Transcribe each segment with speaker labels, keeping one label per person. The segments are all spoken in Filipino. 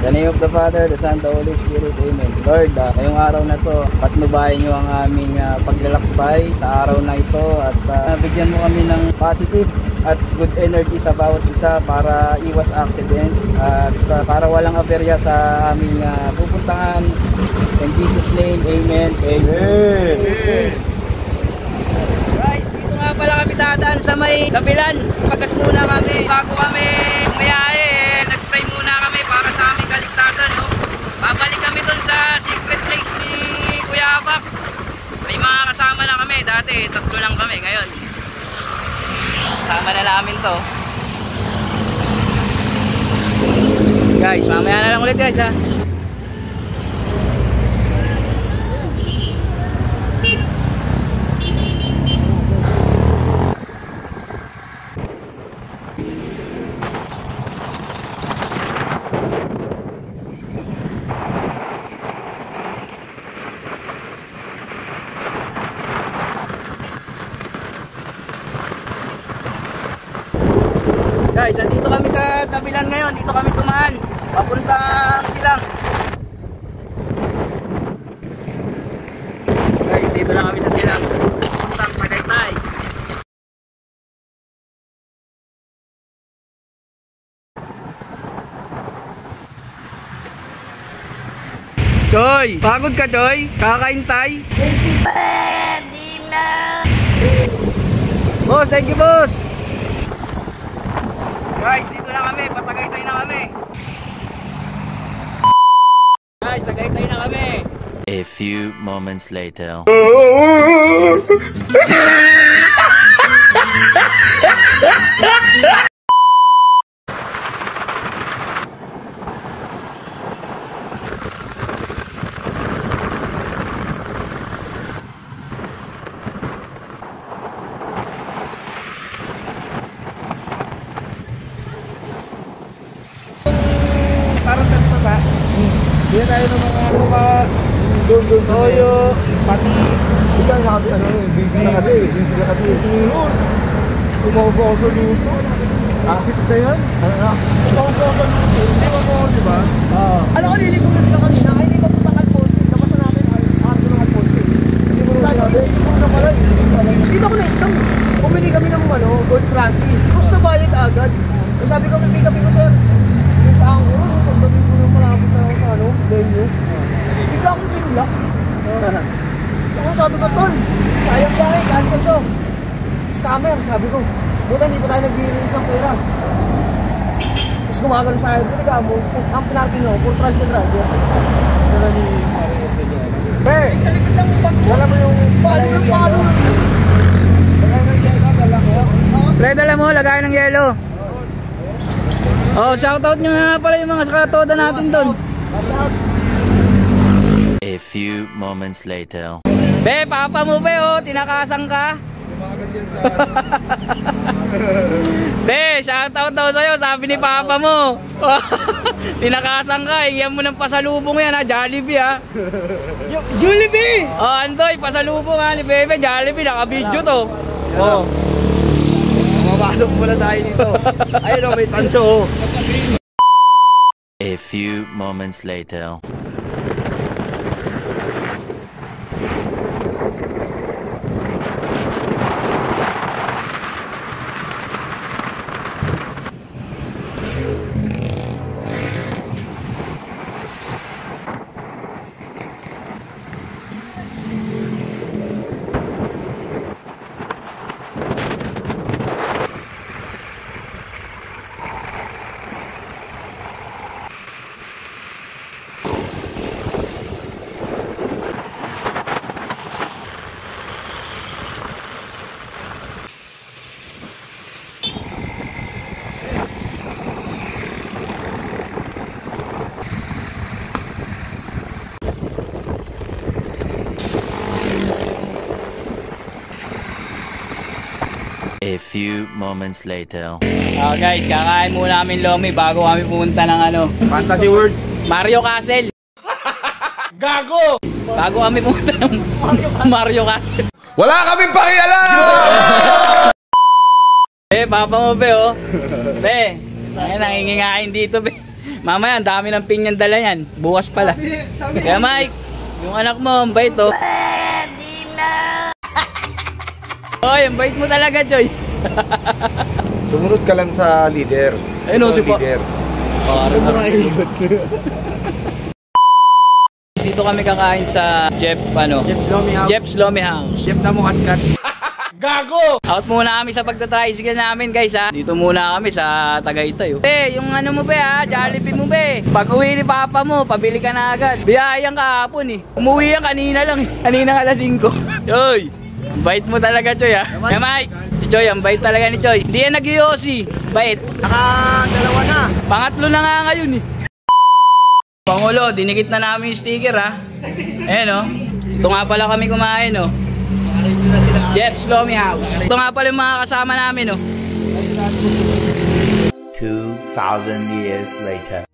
Speaker 1: the name of the Father, the Son, the Holy Spirit, Amen. Lord, ngayong araw na to, patnubayan nyo ang aming paglalakbay sa araw na ito at bigyan mo kami ng positive at good energy sa bawat isa para iwas accident at para walang aberya sa aming pupuntahan. In Jesus' name, Amen. Amen. Guys, dito nga pala kami dadaan sa may Dapilan. Pagas muna kami bago kami umiyahe. Nag-pray muna kami para sa aming kaligtasan, no? Babalik kami dun sa secret place ni Kuya Abak. May mga kasama na kami. Dati, 3 lang kami. Ngayon, kasama na namin to. Guys, mamaya na lang ulit guys, ha. Guys, andito kami sa Dapilan ngayon. Dito kami tumaan papuntang Silang. Guys, dito na kami sa Silang papuntang Tagaytay. Choy, pagod ka Choy? Kakaintay?
Speaker 2: Pwede na.
Speaker 1: Boss, thank you boss. Guys, dito na kami, patagaytay na kami. Guys, sagaytay na kami.
Speaker 3: A few moments later.
Speaker 4: Hindi tayo ng mga doon Toyo, pati ikaw sabi busy na kasi umaupo ako sa luto. Isip na yan? Umaupo ako sa luto. Hindi mo di ba? Alam ko niligo na sila kanina. Ay hindi pa punta Alfonso. Labasan natin ako ng Alfonso. Sabi ko i-scam na pala. Dito ako na-scam. Bumili kami ng gold classy. Tapos nabayad agad. Sabi ko may pick up ko sir. Ang pagdating ko ng malapit na ako sa venue. Bigla akong pinlock. Sabi ko, Tol, sayang biyahe, cancel to. Scammer, sabi ko. Buta hindi pa tayo nag-release ng pera. Tapos gumagano sa akin, hindi ka mo. Ang pinarking ako, full price ka driver. Wala ni Mario Pe! Sa likod lang yung bag mo. Wala mo yung paano.
Speaker 1: Pre, dala mo, lagay ng yelo. Oh, shoutout nyo na pala yung mga sakatoda natin doon.
Speaker 3: A few moments later.
Speaker 1: Be, papa mo be, oh, tinakasan ka. Be, shoutout daw sa'yo, sabi ni papa mo. Tinakasan ka, iyan mo ng pasalubong yan ha, Jollibee ha.
Speaker 4: Jollibee!
Speaker 1: Oh, Andoy, pasalubong ha ni Bebe, Jollibee, naka-video to. Oh.
Speaker 4: Mapasok muna tayo dito. Ayun o, may tanso o.
Speaker 3: A few moments later. A few moments later.
Speaker 1: Oh guys, kakain muna namin lomi bago kami pumunta ng
Speaker 4: Fantasy World.
Speaker 1: Mario Castle.
Speaker 4: Gago!
Speaker 1: Bago kami pumunta ng Mario Castle.
Speaker 4: Wala kaming pakialam!
Speaker 1: Papa mo be oh. Be, ay nangingingain dito be. Mamaya, ang dami ng ping niyang dala yan. Bukas pala. Kaya Mike, yung anak mo, ang bait oh.
Speaker 2: Pwede na.
Speaker 1: Oy, ang bait mo talaga, Joy.
Speaker 5: Sumunod ka lang sa leader.
Speaker 1: Ayun,
Speaker 5: Ito
Speaker 1: si
Speaker 5: ang leader.
Speaker 1: Dito kami kakain sa Jeff, Jeff's Lomi House.
Speaker 4: Jeff na mo kat.
Speaker 1: Gago! Out muna kami sa pagta-tricycle namin, guys, ha. Dito muna kami sa Tagaytay, oh. Yung ano mo, ha, Jollibee mo, Pag uwi ni Papa mo, pabili ka na agad. Biyayang kahapon, eh. Umuwi yan kanina lang, eh. Kanina alas 5. Choy! Ang bait mo talaga, Choy, ha. Kaya Mike, si Choy, ang bait talaga ni Choy. Hindi yan nag-iossi. Bait.
Speaker 4: Dalawa na.
Speaker 1: Pangatlo na nga ngayon, eh. Pangulo, dinikit na namin yung sticker, ha. Ayan, oh. Ito nga pala kami kumain, oh. Jeff's Lomi House. Ito nga pala yung mga kasama namin, oh.
Speaker 3: 2,000 years later.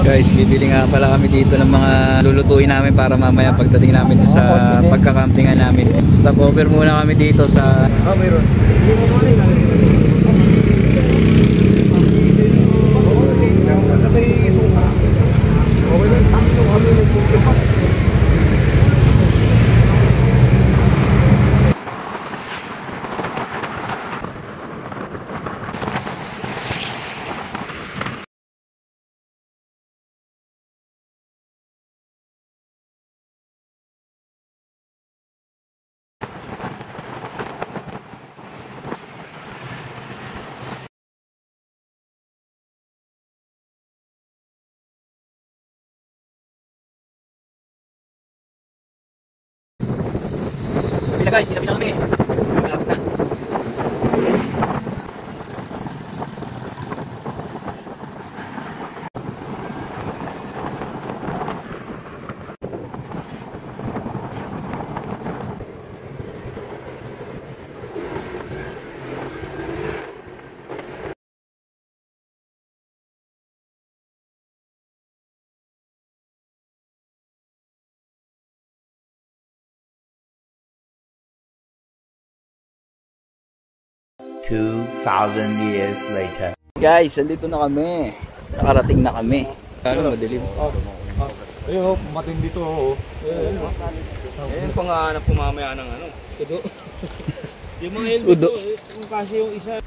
Speaker 1: Guys, bibili nga pala kami dito ng mga lulutuin namin para mamaya pagdating namin dito sa pagkakampingan namin. Stopover muna kami dito sa...
Speaker 5: Mayroon.
Speaker 1: Guys, pinapin na kami. Malapit na.
Speaker 3: Years later.
Speaker 1: Guys, andito na kami. Nakarating na kami. Ano, madilim.
Speaker 5: Ayun, matindi to.
Speaker 4: Ayun, pangahanap ko mamaya ng ano. Kudo. Yung mga elbow, kasi yung isa.